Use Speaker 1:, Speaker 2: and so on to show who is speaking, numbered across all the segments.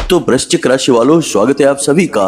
Speaker 1: तो वृश्चिक राशि वालों, स्वागत है आप सभी का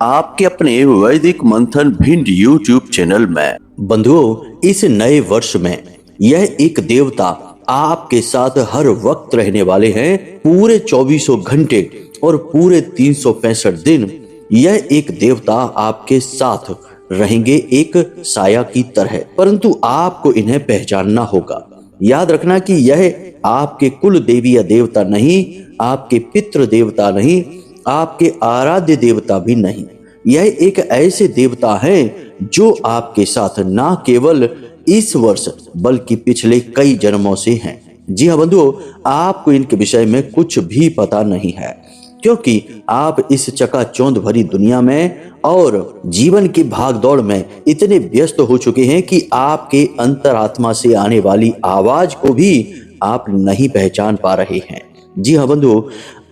Speaker 1: आपके अपने वैदिक मंथन भिंड YouTube चैनल में।
Speaker 2: बंधुओं, इस नए वर्ष में यह एक देवता आपके साथ हर वक्त रहने वाले हैं। पूरे 2400 घंटे और पूरे 365 दिन यह एक देवता आपके साथ रहेंगे एक साया की तरह, परंतु आपको इन्हें पहचानना होगा। याद रखना कि यह आपके कुल देवी या देवता नहीं, आपके पितृ देवता नहीं, आपके आराध्य देवता भी नहीं। यह एक ऐसे देवता हैं जो आपके साथ ना केवल इस वर्ष बल्कि पिछले कई जन्मों से हैं। जी हाँ बंधुओं, आपको इनके विषय में कुछ भी पता नहीं है, क्योंकि आप इस चकाचौंध भरी दुनिया में और जीवन की भागदौड़ में इतने व्यस्त हो चुके हैं कि आपके अंतरात्मा से आने वाली आवाज को भी आप नहीं पहचान पा रहे हैं। जी हाँ बंधुओं,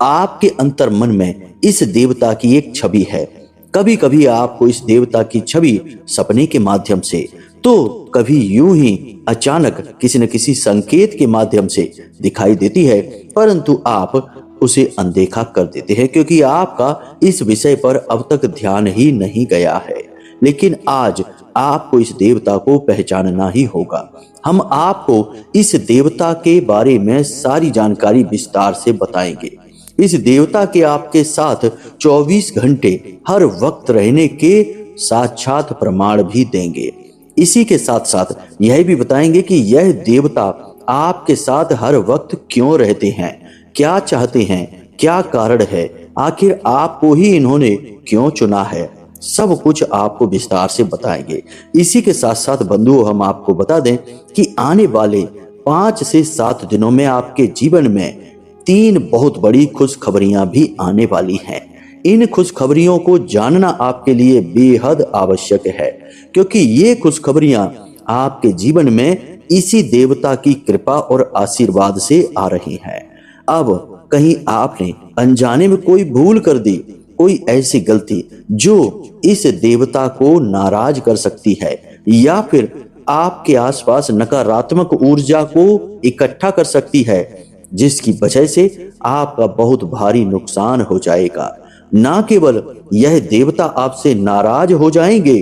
Speaker 2: आपके अंतर मन में इस देवता की एक छवि है। कभी कभी आपको इस देवता की छवि सपने के माध्यम से, तो कभी यूं ही अचानक किसी न किसी संकेत के माध्यम से दिखाई देती है, परंतु आप उसे अनदेखा कर देते हैं क्योंकि आपका इस विषय पर अब तक ध्यान ही नहीं गया है। लेकिन आज आपको इस देवता को पहचानना ही होगा। हम आपको इस देवता के बारे में सारी जानकारी विस्तार से बताएंगे। इस देवता के आपके साथ 24 घंटे हर वक्त रहने के साक्षात प्रमाण भी देंगे। इसी के साथ साथ यह भी बताएंगे कि यह देवता आपके साथ हर वक्त क्यों रहते हैं, क्या चाहते हैं, क्या कारण है, आखिर आपको ही इन्होंने क्यों चुना है, सब कुछ आपको विस्तार से बताएंगे। इसी के साथ साथ बंधुओं, हम आपको बता दें कि आने वाले 5 से 7 दिनों में आपके जीवन में 3 बहुत बड़ी खुशखबरियां भी आने वाली हैं। इन खुशखबरियों को जानना आपके लिए बेहद आवश्यक है, क्योंकि ये खुशखबरियां आपके जीवन में इसी देवता की कृपा और आशीर्वाद से आ रही हैं। अब कहीं आपने अनजाने में कोई भूल कर दी, कोई ऐसी गलती जो इस देवता को नाराज कर सकती है, या फिर आपके आसपास नकारात्मक ऊर्जा को इकट्ठा कर सकती है, जिसकी वजह से आपका बहुत भारी नुकसान हो जाएगा। ना केवल यह देवता आपसे नाराज हो जाएंगे,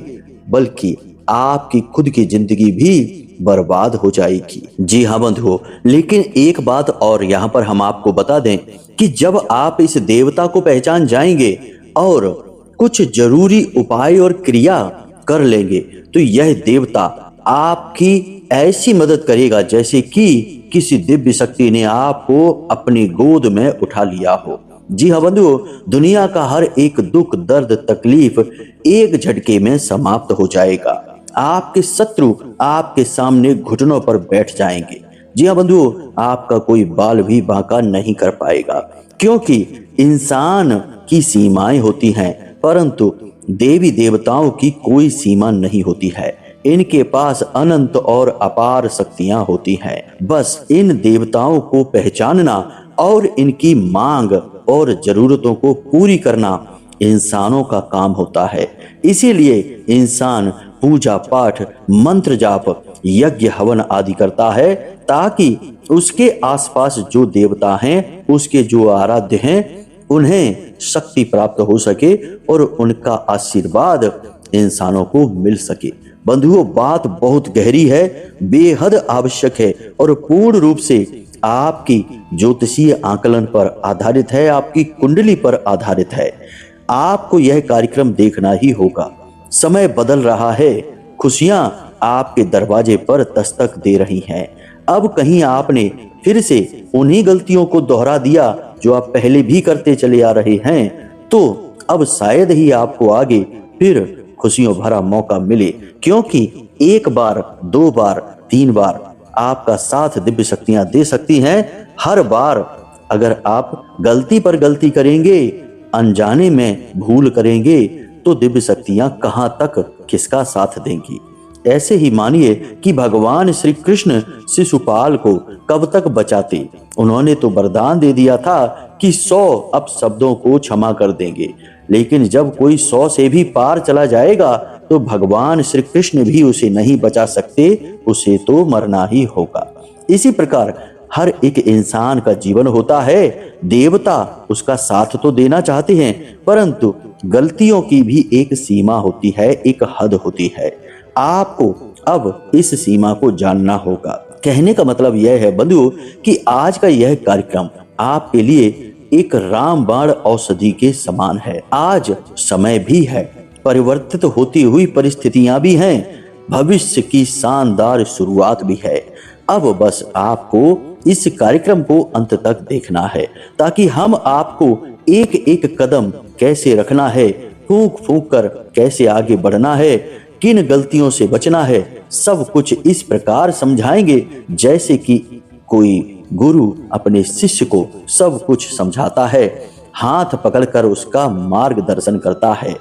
Speaker 2: बल्कि आपकी खुद की जिंदगी भी बर्बाद हो जाएगी। जी हाँ बंधुओं, लेकिन एक बात और यहाँ पर हम आपको बता दें कि जब आप इस देवता को पहचान जाएंगे और कुछ जरूरी उपाय और क्रिया कर लेंगे, तो यह देवता आपकी ऐसी मदद करेगा जैसे कि किसी दिव्य शक्ति ने आपको अपनी गोद में उठा लिया हो। जी हाँ बंधुओं, दुनिया का हर एक दुख, दर्द, तकलीफ एक झटके में समाप्त हो जाएगा। आपके शत्रु आपके सामने घुटनों पर बैठ जाएंगे। जी हाँ बंधुओं, आपका कोई बाल भी बांका नहीं कर पाएगा, क्योंकि इंसान की सीमाएं होती हैं, परंतु देवी देवताओं की कोई सीमा नहीं होती है। इनके पास अनंत और अपार शक्तियां होती हैं। बस इन देवताओं को पहचानना और इनकी मांग और जरूरतों को पूरी करना इंसानों का काम होता है। इसीलिए इंसान पूजा पाठ, मंत्र जाप, यज्ञ हवन आदि करता है, ताकि उसके आसपास जो देवता हैं, उसके जो आराध्य हैं, उन्हें शक्ति प्राप्त हो सके और उनका आशीर्वाद इंसानों को मिल सके। बंधुओं, बात बहुत गहरी है, बेहद आवश्यक है और पूर्ण रूप से आपकी ज्योतिषीय आकलन पर आधारित है, आपकी कुंडली पर आधारित है। आपको यह कार्यक्रम देखना ही होगा। समय बदल रहा है, खुशियां आपके दरवाजे पर दस्तक दे रही हैं। अब कहीं आपने फिर से उन्हीं गलतियों को दोहरा दिया जो आप पहले भी करते चले आ रहे हैं, तो अब शायद ही आपको आगे फिर खुशियों भरा मौका मिले, क्योंकि 1 बार, 2 बार, 3 बार आपका साथ दिव्य शक्तियां दे सकती हैं। हर बार अगर आप गलती पर गलती करेंगे, अनजाने में भूल करेंगे, तो दिव्य शक्तियां कहां तक किसका साथ देंगी। ऐसे ही मानिए कि भगवान श्री कृष्ण शिशुपाल को कब तक बचाते। उन्होंने तो वरदान दे दिया था कि 100 अपशब्दों को क्षमा कर देंगे, लेकिन जब कोई 100 से भी पार चला जाएगा तो भगवान श्री कृष्ण भी उसे नहीं बचा सकते, उसे तो मरना ही होगा। इसी प्रकार हर एक इंसान का जीवन होता है। देवता उसका साथ तो देना चाहते हैं, परंतु गलतियों की भी एक सीमा होती है, एक हद होती है। आपको अब इस सीमा को जानना होगा। कहने का मतलब यह है बंधुओं कि आज का यह कार्यक्रम आपके लिए एक रामबाण औषधि के समान है। आज समय भी है, परिवर्तित होती हुई परिस्थितियां भी हैं, भविष्य की शानदार शुरुआत भी है। अब बस आपको इस कार्यक्रम को अंत तक देखना है, ताकि हम आपको एक एक कदम कैसे रखना है, फूंक फूंक कर कैसे आगे बढ़ना है, किन गलतियों से बचना है, सब कुछ इस प्रकार समझाएंगे जैसे कि कोई गुरु अपने शिष्य को सब कुछ समझाता है, हाथ पकड़कर उसका मार्गदर्शन करता है।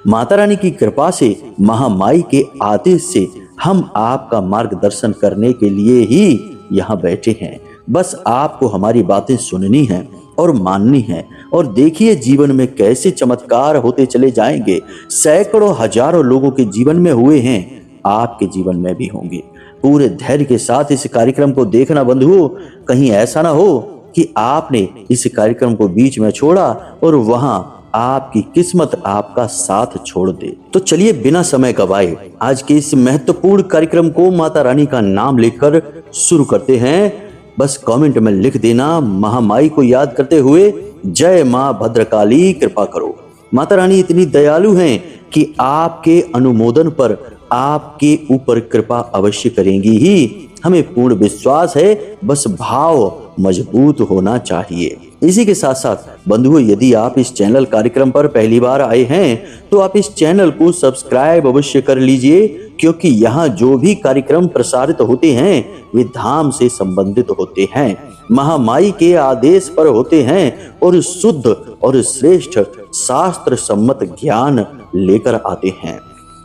Speaker 2: माता रानी की कृपा से, महामाई के आदेश से हम आपका मार्गदर्शन करने के लिए ही यहाँ बैठे हैं। बस आपको हमारी बातें सुननी हैं और माननी है, और देखिए जीवन में कैसे चमत्कार होते चले जाएंगे। सैकड़ों हजारों लोगों के जीवन में हुए हैं, आपके जीवन में भी होंगे। पूरे धैर्य के साथ इस कार्यक्रम को देखना बंधुओं। कहीं ऐसा ना हो कि आपने इस कार्यक्रम को बीच में छोड़ा और वहां आपकी किस्मत आपका साथ छोड़ दे। तो चलिए बिना समय गवाए आज के इस महत्वपूर्ण कार्यक्रम को माता रानी का नाम लेकर शुरू करते हैं। बस कमेंट में लिख देना, महामाई को याद करते हुए, जय मां भद्रकाली कृपा करो। माता रानी इतनी दयालु हैं कि आपके अनुमोदन पर आपके ऊपर कृपा अवश्य करेंगी ही, हमें पूर्ण विश्वास है। बस भाव मजबूत होना चाहिए। इसी के साथ साथ बंधुओं, यदि आप इस चैनल कार्यक्रम पर पहली बार आए हैं तो आप इस चैनल को सब्सक्राइब अवश्य कर लीजिए, क्योंकि यहाँ जो भी कार्यक्रम प्रसारित होते हैं वे धाम से संबंधित होते हैं, महामाई के आदेश पर होते हैं और शुद्ध और श्रेष्ठ शास्त्र सम्मत ज्ञान लेकर आते हैं।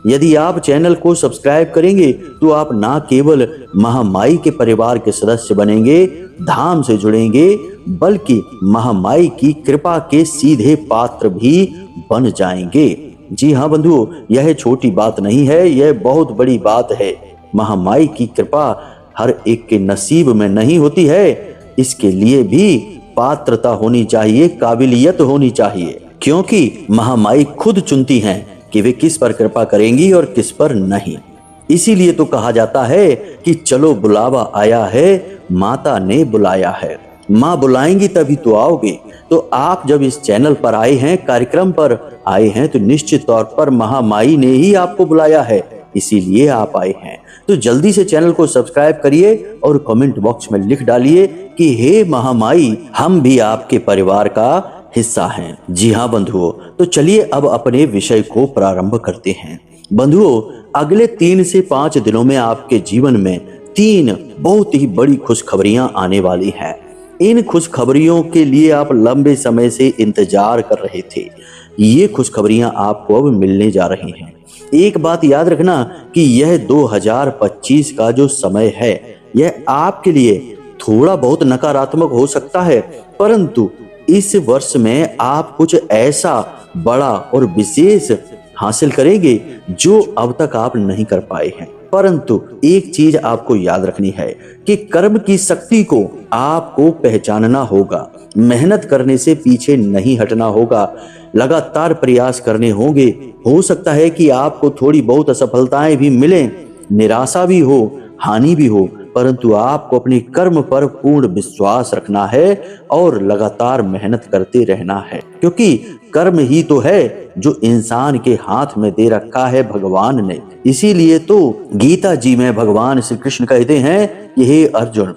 Speaker 2: यदि आप चैनल को सब्सक्राइब करेंगे तो आप ना केवल महामाई के परिवार के सदस्य बनेंगे, धाम से जुड़ेंगे, बल्कि महामाई की कृपा के सीधे पात्र भी बन जाएंगे। जी हाँ बंधुओं, यह छोटी बात नहीं है, यह बहुत बड़ी बात है। महामाई की कृपा हर एक के नसीब में नहीं होती है, इसके लिए भी पात्रता होनी चाहिए, काबिलियत होनी चाहिए, क्योंकि महामाई खुद चुनती हैं कि वे किस पर कृपा करेंगी और किस पर नहीं। इसीलिए तो कहा जाता है कि चलो बुलावा आया है, माता ने बुलाया है। माँ बुलाएंगी तभी तो आओगे। तो आप जब इस चैनल पर आए हैं, कार्यक्रम पर आए हैं, तो निश्चित तौर पर महामाई ने ही आपको बुलाया है, इसीलिए आप आए हैं। तो जल्दी से चैनल को सब्सक्राइब करिए और कमेंट बॉक्स में लिख डालिए कि हे महामाई, हम भी आपके परिवार का हिस्सा हैं। जी हाँ बंधुओं, तो चलिए अब अपने विषय को प्रारंभ करते हैं। बंधुओं, अगले 3 से 5 दिनों में आपके जीवन में 3 बहुत ही बड़ी खुशखबरियां आने वाली हैं। इन खुशखबरियों के लिए आप लंबे समय से इंतजार कर रहे थे। ये खुशखबरियां आपको अब मिलने जा रही हैं। एक बात याद रखना कि यह 2025 का जो समय है, यह आपके लिए थोड़ा बहुत नकारात्मक हो सकता है, परंतु इस वर्ष में आप कुछ ऐसा बड़ा और विशेष हासिल करेंगे जो अब तक आप नहीं कर पाए हैं। परंतु एक चीज आपको याद रखनी है कि कर्म की शक्ति को आपको पहचानना होगा, मेहनत करने से पीछे नहीं हटना होगा, लगातार प्रयास करने होंगे। हो सकता है कि आपको थोड़ी बहुत असफलताएं भी मिलें, निराशा भी हो, हानि भी हो, परंतु आपको अपने कर्म पर पूर्ण विश्वास रखना है और लगातार मेहनत करते रहना है, क्योंकि कर्म ही तो है जो इंसान के हाथ में दे रखा है भगवान ने। इसीलिए तो गीता जी में भगवान श्री कृष्ण कहते हैं कि हे अर्जुन,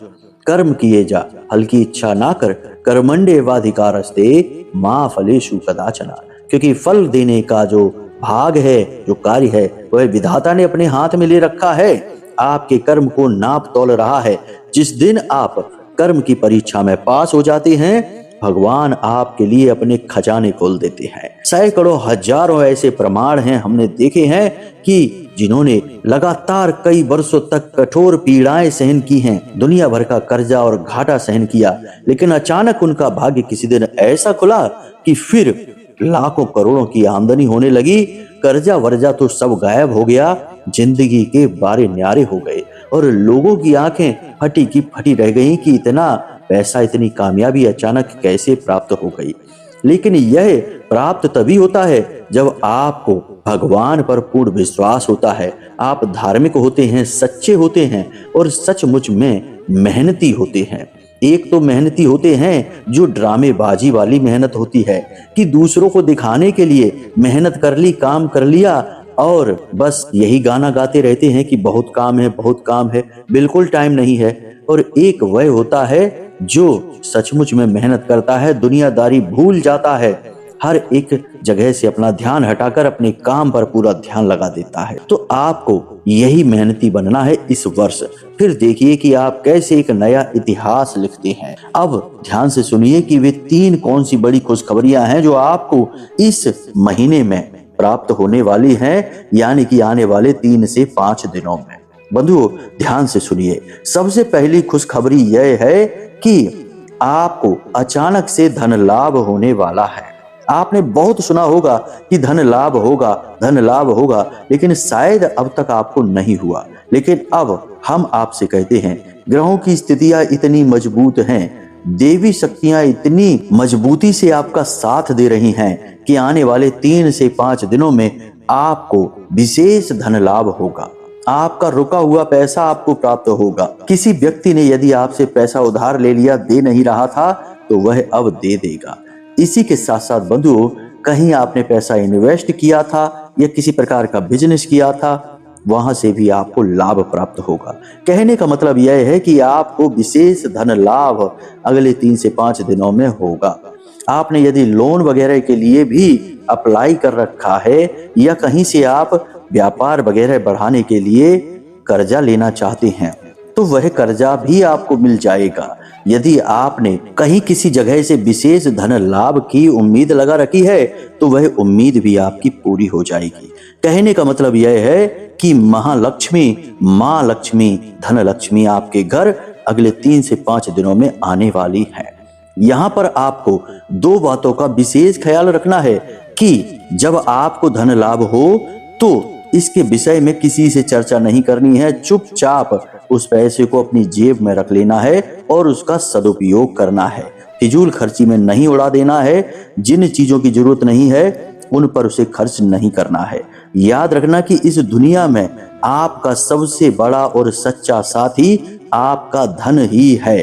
Speaker 2: कर्म किए जा, फल की इच्छा ना कर, कर्मण्येवाधिकारस्ते मा फलेषु कदाचन। क्योंकि फल देने का जो भाग है, जो कार्य है, वह विधाता ने अपने हाथ में ले रखा है, आपके कर्म को नाप तोल रहा है। जिस दिन आप कर्म की परीक्षा में पास हो जाते हैं, भगवान आपके लिए अपने खजाने खोल देते हैं। सैकड़ों हजारों ऐसे प्रमाण हैं, हमने देखे हैं कि जिन्होंने लगातार कई वर्षों तक कठोर पीड़ाएं सहन की हैं, दुनिया भर का कर्जा और घाटा सहन किया, लेकिन अचानक उनका भाग्य किसी दिन ऐसा खुला कि फिर लाखों करोड़ों की आमदनी होने लगी, कर्जा वर्जा तो सब गायब हो गया, जिंदगी के बारे न्यारे हो गए और लोगों की आंखें फटी की फटी रह गईं कि इतना पैसा, इतनी कामयाबी अचानक कैसे प्राप्त हो गई। लेकिन यह प्राप्त तभी होता है जब आपको भगवान पर पूर्ण विश्वास होता है, आप धार्मिक होते हैं, सच्चे होते हैं और सचमुच में मेहनती होते हैं। एक तो मेहनती होते हैं जो ड्रामेबाजी वाली मेहनत होती है कि दूसरों को दिखाने के लिए मेहनत कर ली, काम कर लिया और बस यही गाना गाते रहते हैं कि बहुत काम है, बहुत काम है, बिल्कुल टाइम नहीं है। और एक वह होता है जो सचमुच में मेहनत करता है, दुनियादारी भूल जाता है, हर एक जगह से अपना ध्यान हटाकर अपने काम पर पूरा ध्यान लगा देता है। तो आपको यही मेहनती बनना है इस वर्ष। फिर देखिए कि आप कैसे एक नया इतिहास लिखते हैं। अब ध्यान से सुनिए कि वे 3 कौन सी बड़ी खुशखबरियां हैं जो आपको इस महीने में प्राप्त होने वाली हैं, यानी कि आने वाले 3 से 5 दिनों में। बंधुओं, ध्यान से सुनिए। सबसे पहली खुशखबरी यह है कि आपको अचानक से धन लाभ होने वाला है। आपने बहुत सुना होगा कि धन लाभ होगा, धन लाभ होगा, लेकिन शायद अब तक आपको नहीं हुआ। लेकिन अब हम आपसे कहते हैं, ग्रहों की स्थितियां इतनी मजबूत हैं, देवी शक्तियां इतनी मजबूती से आपका साथ दे रही हैं कि आने वाले 3 से 5 दिनों में आपको विशेष धन लाभ होगा। आपका रुका हुआ पैसा आपको प्राप्त होगा। किसी व्यक्ति ने यदि आपसे पैसा उधार ले लिया, दे नहीं रहा था, तो वह अब दे देगा। इसी के साथ साथ बंधुओं, कहीं आपने पैसा इन्वेस्ट किया था या किसी प्रकार का बिजनेस किया था, वहां से भी आपको लाभ प्राप्त होगा। कहने का मतलब यह है कि आपको विशेष धन लाभ अगले 3 से 5 दिनों में होगा। आपने यदि लोन वगैरह के लिए भी अप्लाई कर रखा है या कहीं से आप व्यापार वगैरह बढ़ाने के लिए कर्जा लेना चाहते हैं, तो वह कर्जा भी आपको मिल जाएगा। यदि आपने कहीं किसी जगह से विशेष धन लाभ की उम्मीद लगा रखी है, तो वह उम्मीद भी आपकी पूरी हो जाएगी। कहने का मतलब यह है कि महालक्ष्मी, माँ लक्ष्मी, धन लक्ष्मी आपके घर अगले 3 से 5 दिनों में आने वाली है। यहाँ पर आपको 2 बातों का विशेष ख्याल रखना है कि जब आपको धन लाभ हो तो इसके विषय में किसी से चर्चा नहीं करनी है। चुपचाप उस पैसे को अपनी जेब में रख लेना है और उसका सदुपयोग करना है। फिजूल खर्ची में नहीं उड़ा देना है। जिन चीजों की जरूरत नहीं है उन पर उसे खर्च नहीं करना है। याद रखना कि इस दुनिया में आपका सबसे बड़ा और सच्चा साथी आपका धन ही है।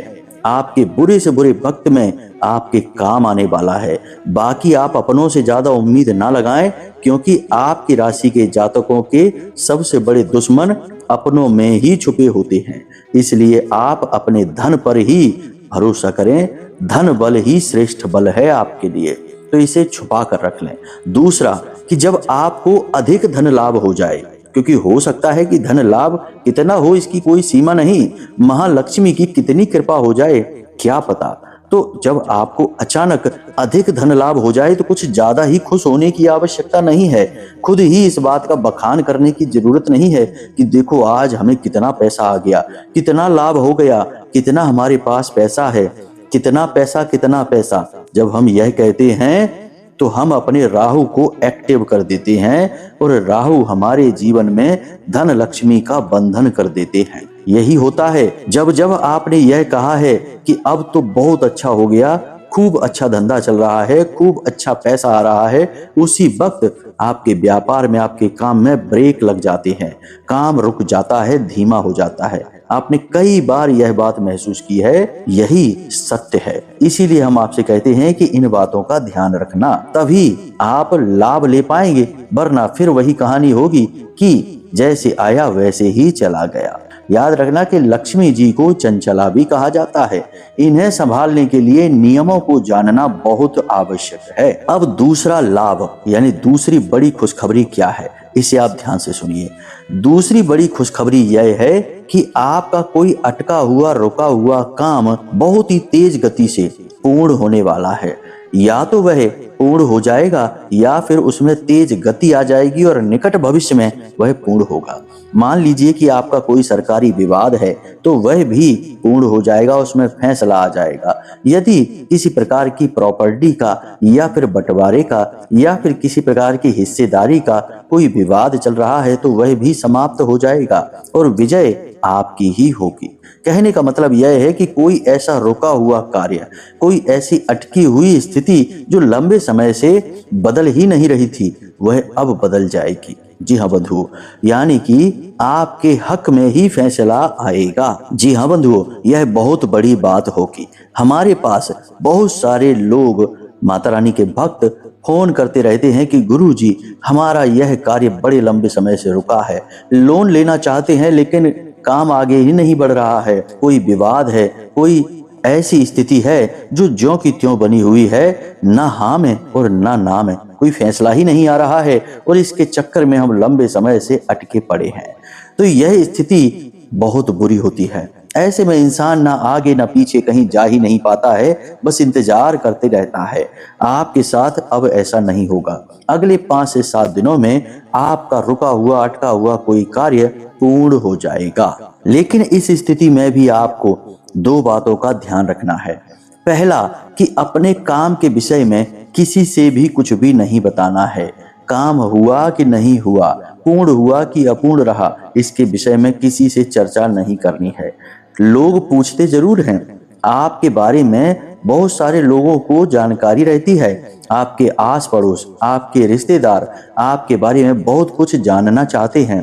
Speaker 2: आपके बुरे से बुरे वक्त में आपके काम आने वाला है। बाकी आप अपनों से ज्यादा उम्मीद ना लगाएं, क्योंकि आपकी राशि के जातकों के सबसे बड़े दुश्मन अपनों में ही छुपे होते हैं। इसलिए आप अपने धन पर ही भरोसा करें। धन बल ही श्रेष्ठ बल है आपके लिए, तो इसे छुपा कर रख लें। दूसरा कि जब आपको अधिक धन लाभ हो जाए, क्योंकि हो सकता है कि धन लाभ कितना हो इसकी कोई सीमा नहीं, महालक्ष्मी की कितनी कृपा हो जाए क्या पता। तो जब आपको अचानक अधिक धन लाभ हो जाए तो कुछ ज्यादा ही खुश होने की आवश्यकता नहीं है। खुद ही इस बात का बखान करने की जरूरत नहीं है कि देखो आज हमें कितना पैसा आ गया, कितना लाभ हो गया, कितना हमारे पास पैसा है, कितना पैसा, कितना पैसा। जब हम यह कहते हैं तो हम अपने राहु को एक्टिव कर देते हैं और राहु हमारे जीवन में धन लक्ष्मी का बंधन कर देते हैं। यही होता है जब जब आपने यह कहा है कि अब तो बहुत अच्छा हो गया, खूब अच्छा धंधा चल रहा है, खूब अच्छा पैसा आ रहा है, उसी वक्त आपके व्यापार में, आपके काम में ब्रेक लग जाते हैं, काम रुक जाता है, धीमा हो जाता है। आपने कई बार यह बात महसूस की है, यही सत्य है। इसीलिए हम आपसे कहते हैं कि इन बातों का ध्यान रखना, तभी आप लाभ ले पाएंगे, वरना फिर वही कहानी होगी कि जैसे आया वैसे ही चला गया। याद रखना कि लक्ष्मी जी को चंचला भी कहा जाता है। इन्हें संभालने के लिए नियमों को जानना बहुत आवश्यक है। अब दूसरा लाभ यानी दूसरी बड़ी खुशखबरी क्या है, इसे आप ध्यान से सुनिए। दूसरी बड़ी खुशखबरी यह है कि आपका कोई अटका हुआ, रुका हुआ काम बहुत ही तेज गति से पूर्ण होने वाला है। या तो वह पूर्ण हो जाएगा या फिर उसमें तेज गति आ जाएगी और निकट भविष्य में वह पूर्ण होगा। मान लीजिए कि आपका कोई सरकारी विवाद है तो वह भी पूर्ण हो जाएगा, उसमें फैसला आ जाएगा। यदि किसी प्रकार की प्रॉपर्टी का या फिर बंटवारे का या फिर किसी प्रकार की हिस्सेदारी का कोई विवाद चल रहा है तो वह भी समाप्त हो जाएगा और विजय आपकी ही होगी। कहने का मतलब यह है कि कोई ऐसा रुका हुआ कार्य, कोई ऐसी अटकी हुई स्थिति जो लंबे समय से बदल ही नहीं रही थी, वह अब बदल जाएगी। जी हाँ बंधुओं, यानी कि आपके हक में ही फैसला आएगा। जी हाँ बंधुओं, यह बहुत बड़ी बात होगी। हमारे पास बहुत सारे लोग, माता रानी के भक्त, फोन करते रहते हैं कि गुरुजी हमारा यह कार्य बड़े लंबे समय से रुका है, लोन लेना चाहते हैं लेकिन काम आगे ही नहीं बढ़ रहा है, कोई विवाद है, कोई ऐसी स्थिति है जो ज्यों की त्यों बनी हुई है, ना हाँ में और ना ना में, कोई फैसला ही नहीं आ रहा है और इसके चक्कर में हम लंबे समय से अटके पड़े हैं। तो यह स्थिति बहुत बुरी होती है। ऐसे में इंसान ना आगे ना पीछे कहीं जा ही नहीं पाता है, बस इंतजार करते रहता है। आपके साथ अब ऐसा नहीं होगा। अगले 5 से 7 दिनों में आपका रुका हुआ अटका हुआ कोई कार्य पूर्ण हो जाएगा। लेकिन इस स्थिति में भी आपको 2 बातों का ध्यान रखना है। पहला कि अपने काम के विषय में किसी से भी कुछ भी नहीं बताना है। काम हुआ कि नहीं हुआ, पूर्ण हुआ कि अपूर्ण रहा, इसके विषय में किसी से चर्चा नहीं करनी है। लोग पूछते जरूर हैं, आपके बारे में बहुत सारे लोगों को जानकारी रहती है। आपके आस पड़ोस, आपके रिश्तेदार आपके बारे में बहुत कुछ जानना चाहते हैं,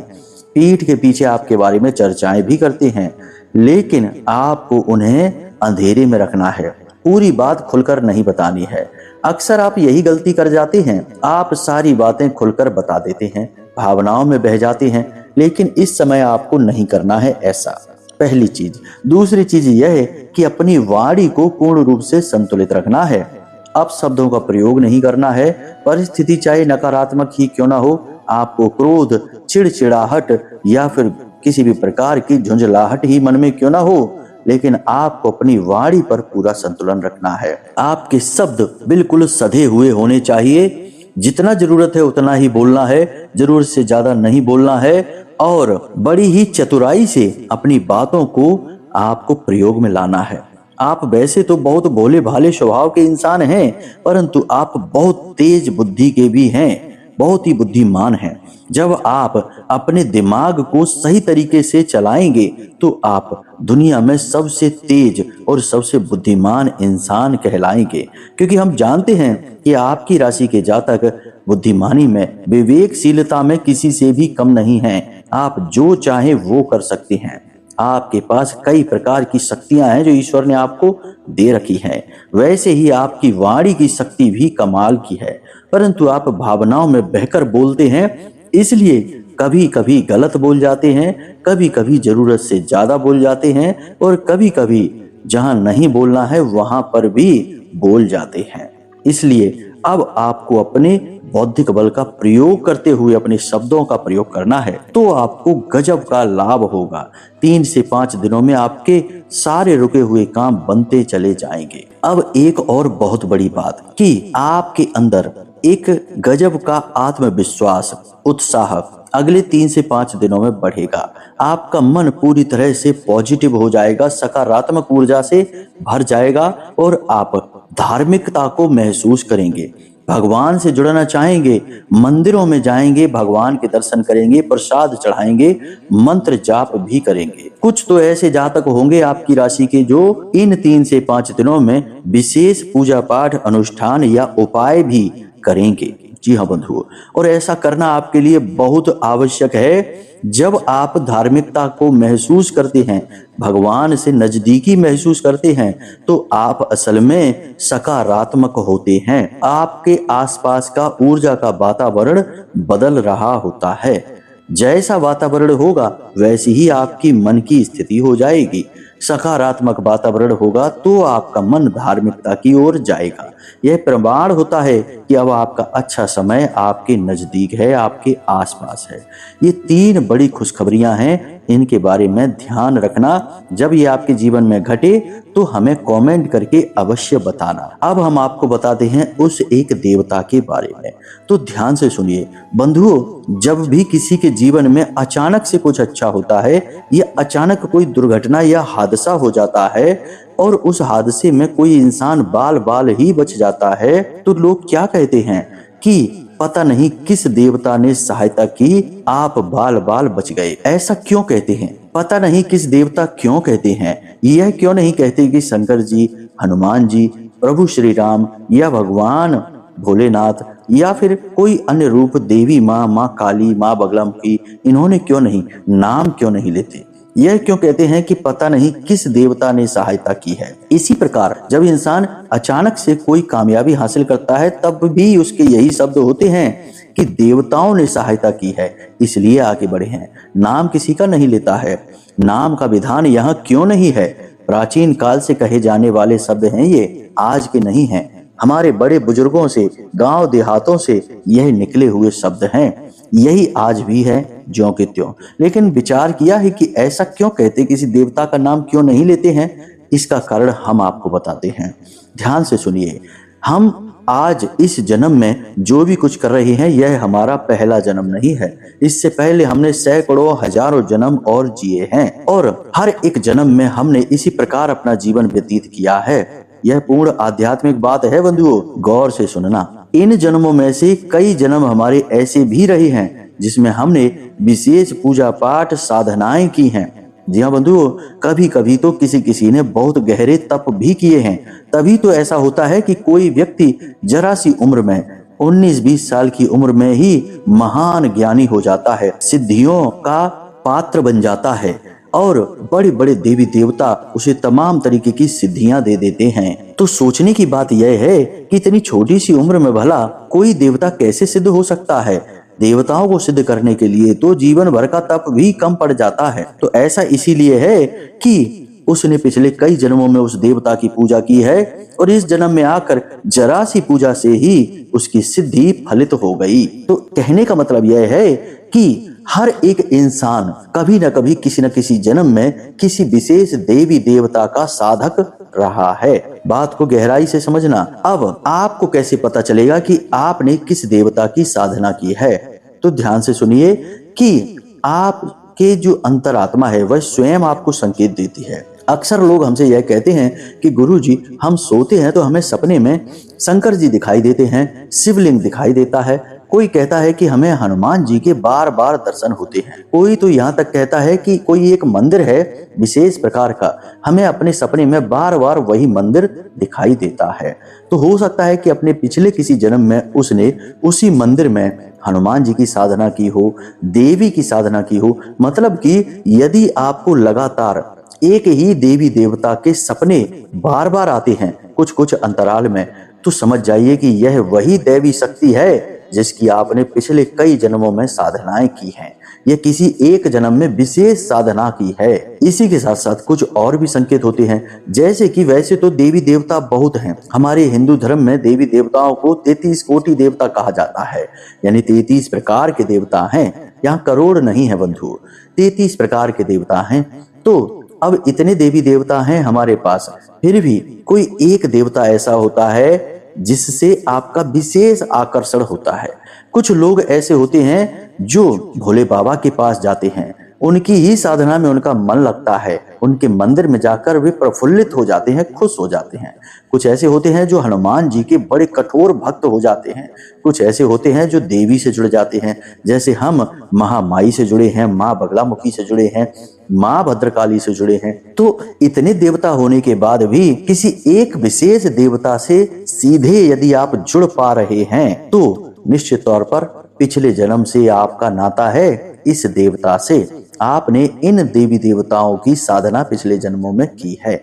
Speaker 2: पीठ के पीछे आपके बारे में चर्चाएं भी करते हैं, लेकिन आपको उन्हें अंधेरे में रखना है, पूरी बात खुलकर नहीं बतानी है। अक्सर आप यही गलती कर जाते हैं, आप सारी बातें खुलकर बता देते हैं, भावनाओं में बह जाते हैं, लेकिन इस समय आपको नहीं करना है ऐसा। पहली चीज। दूसरी चीज यह है कि अपनी वाणी को पूर्ण रूप से संतुलित रखना है। अब शब्दों का प्रयोग नहीं करना है। परिस्थिति चाहे नकारात्मक ही क्यों ना हो, आपको क्रोध, चिड़चिड़ाहट या फिर किसी भी प्रकार की झुंझलाहट ही मन में क्यों ना हो, लेकिन आपको अपनी वाणी पर पूरा संतुलन रखना है। आपके शब्द बिल्कुल सधे हुए होने चाहिए। जितना जरूरत है उतना ही बोलना है, जरूरत से ज्यादा नहीं बोलना है और बड़ी ही चतुराई से अपनी बातों को आपको प्रयोग में लाना है। आप वैसे तो बहुत भोले भाले स्वभाव के इंसान हैं, परंतु आप बहुत तेज बुद्धि के भी हैं, बहुत ही बुद्धिमान हैं। जब आप अपने दिमाग को सही तरीके से चलाएंगे तो आप दुनिया में सबसे तेज और सबसे बुद्धिमान इंसान कहलाएंगे, क्योंकि हम जानते हैं कि आपकी राशि के जातक बुद्धिमानी में, विवेकशीलता में किसी से भी कम नहीं हैं। आप जो चाहे वो कर सकते हैं। आपके पास कई प्रकार की शक्तियां हैं जो ईश्वर ने आपको दे रखी हैं। वैसे ही आपकी वाणी की शक्ति भी कमाल की है, परंतु आप भावनाओं में बहकर बोलते हैं, इसलिए कभी कभी गलत बोल जाते हैं, कभी कभी जरूरत से ज्यादा बोल जाते हैं और कभी कभी जहां नहीं बोलना है वहां पर भी बोल जाते हैं। इसलिए अब आपको अपने बौद्धिक बल का प्रयोग करते हुए अपने शब्दों का प्रयोग करना है, तो आपको गजब का लाभ होगा। 3 से 5 दिनों में आपके सारे रुके हुए काम बनते चले जाएंगे। अब एक और बहुत बड़ी बात कि आपके अंदर एक गजब का आत्मविश्वास, उत्साह अगले 3 से 5 दिनों में बढ़ेगा। आपका मन पूरी तरह से पॉजिटिव हो जाएगा, सकारात्मक ऊर्जा से भर जाएगा और आप धार्मिकता को महसूस करेंगे। भगवान से जुड़ना चाहेंगे, मंदिरों में जाएंगे, भगवान के दर्शन करेंगे, प्रसाद चढ़ाएंगे, मंत्र जाप भी करेंगे। कुछ तो ऐसे जातक होंगे आपकी राशि के जो इन 3 से 5 दिनों में विशेष पूजा पाठ, अनुष्ठान या उपाय भी करेंगे। जी हाँ बंधुओं, और ऐसा करना आपके लिए बहुत आवश्यक है। जब आप धार्मिकता को महसूस करते हैं, भगवान से नजदीकी महसूस करते हैं, तो आप असल में सकारात्मक होते हैं। आपके आसपास का ऊर्जा का वातावरण बदल रहा होता है। जैसा वातावरण होगा वैसी ही आपकी मन की स्थिति हो जाएगी। सकारात्मक वातावरण होगा तो आपका मन धार्मिकता की ओर जाएगा। यह प्रमाण होता है कि अब आपका अच्छा समय आपके नजदीक है, आपके आसपास है। ये 3 बड़ी खुशखबरियां हैं, इनके बारे में ध्यान रखना। जब ये आपके जीवन में घटे तो हमें कमेंट करके अवश्य बताना। अब हम आपको बताते हैं उस एक देवता के बारे में, तो ध्यान से सुनिए बंधुओं। जब भी किसी के जीवन में अचानक से कुछ अच्छा होता है या अचानक कोई दुर्घटना या हादसा हो जाता है और उस हादसे में कोई इंसान बाल बाल ही बच जाता है, तो लोग क्या कहते हैं कि पता नहीं किस देवता ने सहायता की, आप बाल बाल बच गए। ऐसा क्यों कहते हैं? पता नहीं किस देवता क्यों कहते हैं? यह क्यों नहीं कहते कि शंकर जी, हनुमान जी, प्रभु श्री राम या भगवान भोलेनाथ या फिर कोई अन्य रूप, देवी माँ, माँ काली, माँ बगलामुखी, इन्होंने क्यों नहीं नाम क्यों नहीं लेते? यह क्यों कहते हैं कि पता नहीं किस देवता ने सहायता की है? इसी प्रकार जब इंसान अचानक से कोई कामयाबी हासिल करता है तब भी उसके यही शब्द होते हैं कि देवताओं ने सहायता की है, इसलिए आगे बढ़े हैं। नाम किसी का नहीं लेता है। नाम का विधान यहाँ क्यों नहीं है? प्राचीन काल से कहे जाने वाले शब्द हैं, ये आज के नहीं हैं। हमारे बड़े बुजुर्गों से, गांव देहातों से यह निकले हुए शब्द हैं। यही आज भी है ज्यों के त्यों। लेकिन विचार किया है कि ऐसा क्यों कहते, किसी देवता का नाम क्यों नहीं लेते हैं? इसका कारण हम आपको बताते हैं। ध्यान से सुनिए। हम आज इस जन्म में जो भी कुछ कर रहे हैं यह हमारा पहला जन्म नहीं है। इससे पहले हमने सैकड़ों हजारों जन्म और जिए हैं और हर एक जन्म में हमने इसी प्रकार अपना जीवन व्यतीत किया है। यह पूर्ण आध्यात्मिक बात है बंधुओं, गौर से सुनना। इन जन्मों में से कई जन्म हमारे ऐसे भी रहे हैं जिसमें हमने विशेष पूजा पाठ साधनाएं की हैं। जी हाँ बंधुओं, कभी कभी तो किसी ने बहुत गहरे तप भी किए हैं। तभी तो ऐसा होता है कि कोई व्यक्ति जरा सी उम्र में 19-20 साल की उम्र में ही महान ज्ञानी हो जाता है, सिद्धियों का पात्र बन जाता है और बड़े बड़े देवी देवता उसे तमाम तरीके की सिद्धियां दे देते हैं। तो सोचने की बात यह है कि इतनी छोटी सी उम्र में भला कोई देवता कैसे सिद्ध हो सकता है? देवताओं को सिद्ध करने के लिए तो जीवन भर का तप भी कम पड़ जाता है। तो ऐसा इसीलिए है कि उसने पिछले कई जन्मों में उस देवता की पूजा की है और इस जन्म में आकर जरा सी पूजा से ही उसकी सिद्धि फलित हो गई। तो कहने का मतलब यह है कि हर एक इंसान कभी न कभी किसी न किसी जन्म में किसी विशेष देवी देवता का साधक रहा है। बात को गहराई से समझना। अब आपको कैसे पता चलेगा कि आपने किस देवता की साधना की है? तो ध्यान से सुनिए कि आपके जो अंतरात्मा है वह स्वयं आपको संकेत देती है। अक्सर लोग हमसे यह कहते हैं कि गुरुजी, हम सोते हैं तो हमें सपने में शंकर जी दिखाई देते हैं, शिवलिंग दिखाई देता है। कोई कहता है कि हमें हनुमान जी के बार बार दर्शन होते हैं। कोई तो यहाँ तक कहता है कि कोई एक मंदिर है विशेष प्रकार का, हमें अपने सपने में बार बार वही मंदिर दिखाई देता है। तो हो सकता है कि अपने पिछले किसी जन्म में उसने उसी मंदिर में हनुमान जी की साधना की हो, देवी की साधना की हो। मतलब कि यदि आपको लगातार एक ही देवी देवता के सपने बार बार आते हैं कुछ कुछ अंतराल में, तो समझ जाइए कि यह वही दैवी शक्ति है जिसकी आपने पिछले कई जन्मों में साधनाएं की हैं। यह किसी एक जन्म में विशेष साधना की है। इसी के साथ साथ कुछ और भी संकेत होते हैं, जैसे कि वैसे तो देवी देवता बहुत हैं। हमारे हिंदू धर्म में देवी देवताओं को 33 कोटि देवता कहा जाता है, यानी 33 प्रकार के देवता हैं। यहाँ करोड़ नहीं है बंधु, 33 प्रकार के देवता हैं। तो अब इतने देवी देवता हैं हमारे पास, फिर भी कोई एक देवता ऐसा होता है जिससे आपका विशेष आकर्षण होता है। कुछ लोग ऐसे होते हैं जो भोले बाबा के पास जाते हैं, उनकी ही साधना में उनका मन लगता है, उनके मंदिर में जाकर वे प्रफुल्लित हो जाते हैं, खुश हो जाते हैं। कुछ ऐसे होते हैं जो हनुमान जी के बड़े कठोर भक्त हो जाते हैं। कुछ ऐसे होते हैं जो देवी से जुड़ जाते हैं, जैसे हम महामाई से जुड़े हैं, माँ बगलामुखी से जुड़े हैं, माँ भद्रकाली से जुड़े हैं। तो इतने देवता होने के बाद भी किसी एक विशेष देवता से सीधे यदि आप जुड़ पा रहे हैं तो निश्चित तौर पर पिछले जन्म से आपका नाता है इस देवता से। आपने इन देवी देवताओं की साधना पिछले जन्मों में की है।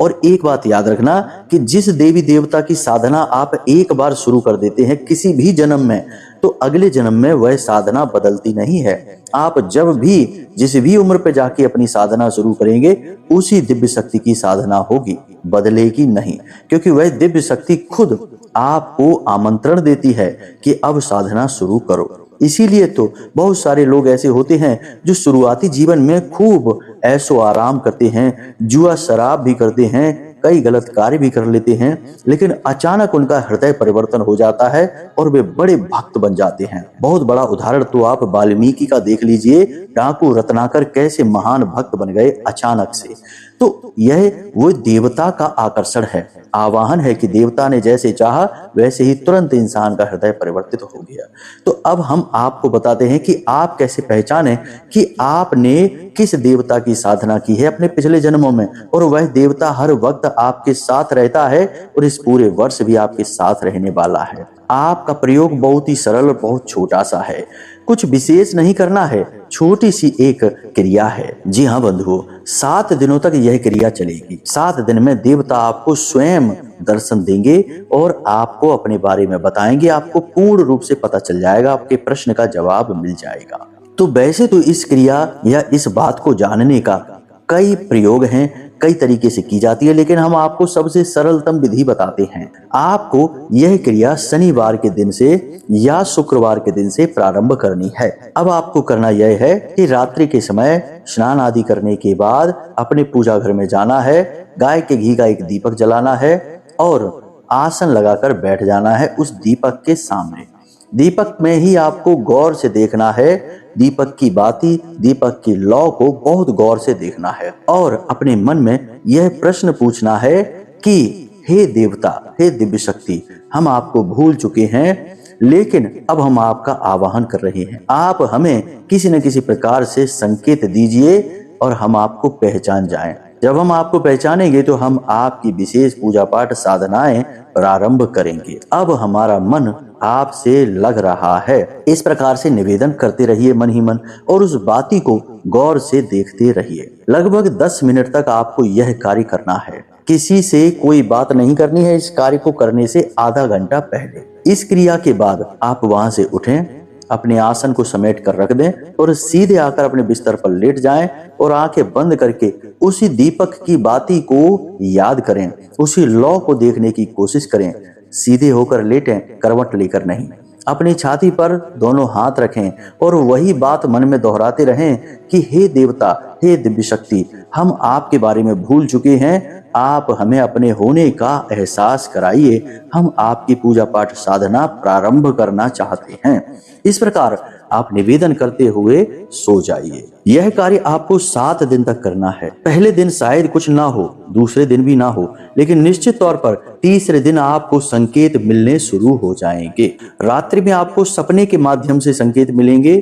Speaker 2: और एक बात याद रखना कि जिस देवी देवता की साधना आप एक बार शुरू कर देते हैं किसी भी जन्म में, तो अगले जन्म में वह साधना बदलती नहीं है। आप जब भी जिस भी उम्र पे जाके अपनी साधना शुरू करेंगे उसी दिव्य शक्ति की साधना होगी, बदलेगी नहीं, क्योंकि वह दिव्य शक्ति खुद आपको आमंत्रण देती है कि अब साधना शुरू करो। इसीलिए तो बहुत सारे लोग ऐसे होते हैं जो शुरुआती जीवन में खूब ऐशो आराम करते हैं, जुआ शराब भी करते हैं, कई गलत कार्य भी कर लेते हैं, लेकिन अचानक उनका हृदय परिवर्तन हो जाता है और वे बड़े भक्त बन जाते हैं। बहुत बड़ा उदाहरण तो आप वाल्मीकि का देख लीजिए, डाकू रत्नाकर कैसे महान भक्त बन गए अचानक से। तो यह वो देवता का आकर्षण है, आवाहन है कि देवता ने जैसे चाहा वैसे ही तुरंत इंसान का हृदय परिवर्तित हो गया। तो अब हम आपको बताते हैं कि आप कैसे पहचाने कि आपने किस देवता की साधना की है अपने पिछले जन्मों में, और वह देवता हर वक्त आपके साथ रहता है और इस पूरे वर्ष भी आपके साथ रहने वाला है। आपका प्रयोग बहुत ही सरल और बहुत छोटा सा है, कुछ विशेष नहीं करना है, छोटी सी एक क्रिया है। जी हाँ बंधुओं, 7 दिनों तक यह क्रिया चलेगी। 7 दिन में देवता आपको स्वयं दर्शन देंगे और आपको अपने बारे में बताएंगे, आपको पूर्ण रूप से पता चल जाएगा, आपके प्रश्न का जवाब मिल जाएगा। तो वैसे तो इस क्रिया या इस बात को जानने का कई प्रयोग हैं, कई तरीके से की जाती है, लेकिन हम आपको सबसे सरलतम विधि बताते हैं। आपको यह क्रिया शनिवार के दिन से या शुक्रवार के दिन से प्रारंभ करनी है। अब आपको करना यह है कि रात्रि के समय स्नान आदि करने के बाद अपने पूजा घर में जाना है, गाय के घी का एक दीपक जलाना है और आसन लगाकर बैठ जाना है उस दीपक के सामने। दीपक में ही आपको गौर से देखना है, दीपक की बाती, दीपक की लौ को बहुत गौर से देखना है और अपने मन में यह प्रश्न पूछना है कि हे देवता, हे दिव्य शक्ति, हम आपको भूल चुके हैं, लेकिन अब हम आपका आवाहन कर रहे हैं। आप हमें किसी न किसी प्रकार से संकेत दीजिए और हम आपको पहचान जाएं। जब हम आपको पहचानेंगे तो हम आपकी विशेष पूजा पाठ साधनाएं प्रारंभ करेंगे। अब हमारा मन आपसे लग रहा है। इस प्रकार से निवेदन करते रहिए मन ही मन और उस बाती को गौर से देखते रहिए। लगभग 10 मिनट तक आपको यह कार्य करना है। किसी से कोई बात नहीं करनी है इस कार्य को करने से आधा घंटा पहले। इस क्रिया के बाद आप वहां से उठें, अपने आसन को समेट कर रख दें और सीधे आकर अपने बिस्तर पर लेट जाएं और आंखें बंद करके उसी दीपक की बाती को याद करें, उसी लौ को देखने की कोशिश करें। सीधे होकर लेटें, करवट लेकर नहीं। अपनी छाती पर दोनों हाथ रखें और वही बात मन में दोहराते रहें कि हे देवता, हे दिव्य शक्ति, हम आपके बारे में भूल चुके हैं, आप हमें अपने होने का एहसास कराइए, हम आपकी पूजा पाठ साधना प्रारंभ करना चाहते हैं। इस प्रकार आप निवेदन करते हुए सो जाइए। यह कार्य आपको 7 दिन तक करना है। पहले दिन शायद कुछ ना हो, दूसरे दिन भी ना हो, लेकिन निश्चित तौर पर तीसरे दिन आपको संकेत मिलने शुरू हो जाएंगे। रात्रि में आपको सपने के माध्यम से संकेत मिलेंगे।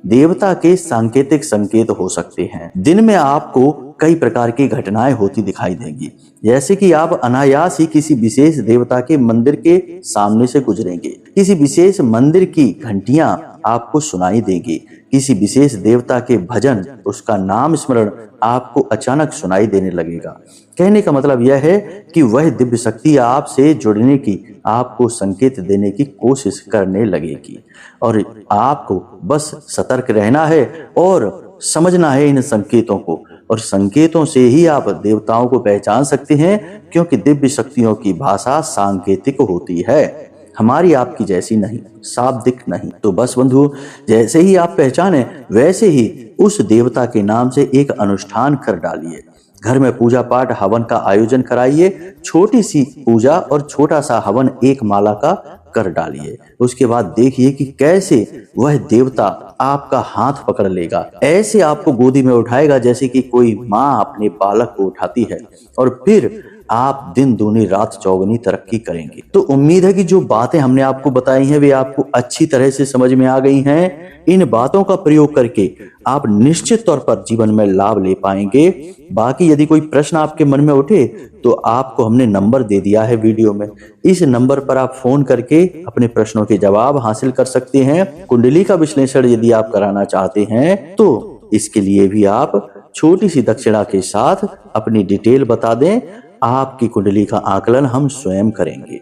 Speaker 2: देवता के सांकेतिक संकेत हो सकते हैं। दिन में आपको कई प्रकार की घटनाएं होती दिखाई देंगी, जैसे कि आप अनायास ही किसी विशेष देवता के मंदिर के सामने से गुजरेंगे, किसी विशेष मंदिर की घंटियां आपको सुनाई देंगी, किसी विशेष देवता के भजन, उसका नाम स्मरण आपको अचानक सुनाई देने लगेगा। कहने का मतलब यह है कि वह दिव्य शक्ति आपसे जुड़ने की, आपको संकेत देने की कोशिश करने लगेगी और आपको बस सतर्क रहना है और समझना है इन संकेतों को। और संकेतों से ही आप देवताओं को पहचान सकते हैं, क्योंकि दिव्य शक्तियों की भाषा सांकेतिक होती है, हमारी आपकी जैसी नहीं, शाब्दिक नहीं। तो बस बंधु, जैसे ही आप पहचाने वैसे ही उस देवता के नाम से एक अनुष्ठान कर डालिए। घर में पूजा पाठ हवन का आयोजन कराइए। छोटी सी पूजा और छोटा सा हवन एक माला का कर डालिए। उसके बाद देखिए कि कैसे वह देवता आपका हाथ पकड़ लेगा, ऐसे आपको गोदी में उठाएगा जैसे कि कोई माँ अपने बालक को उठाती है, और फिर आप दिन दूनी रात चौगुनी तरक्की करेंगे। तो उम्मीद है कि जो बातें हमने आपको बताई हैं वे आपको अच्छी तरह से समझ में आ गई हैं। इन बातों का प्रयोग करके आप निश्चित तौर पर जीवन में लाभ ले पाएंगे। बाकी यदि कोई प्रश्न आपके मन में उठे तो आपको हमने नंबर दे दिया है वीडियो में, इस नंबर पर आप फोन करके अपने प्रश्नों के जवाब हासिल कर सकते हैं। कुंडली का विश्लेषण यदि आप कराना चाहते हैं तो इसके लिए भी आप छोटी सी दक्षिणा के साथ अपनी डिटेल बता दें, आपकी कुंडली का आकलन हम स्वयं करेंगे।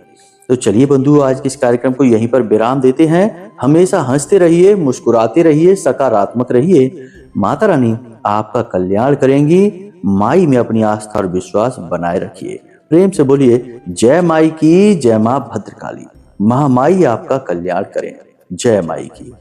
Speaker 2: तो चलिए बंधु, आज के इस कार्यक्रम को यहीं पर विराम देते हैं। हमेशा हंसते रहिए, मुस्कुराते रहिए, सकारात्मक रहिए। माता रानी आपका कल्याण करेंगी। माई में अपनी आस्था और विश्वास बनाए रखिए। प्रेम से बोलिए जय माई की, जय मां भद्रकाली। महामाई आपका कल्याण करें। जय माई की।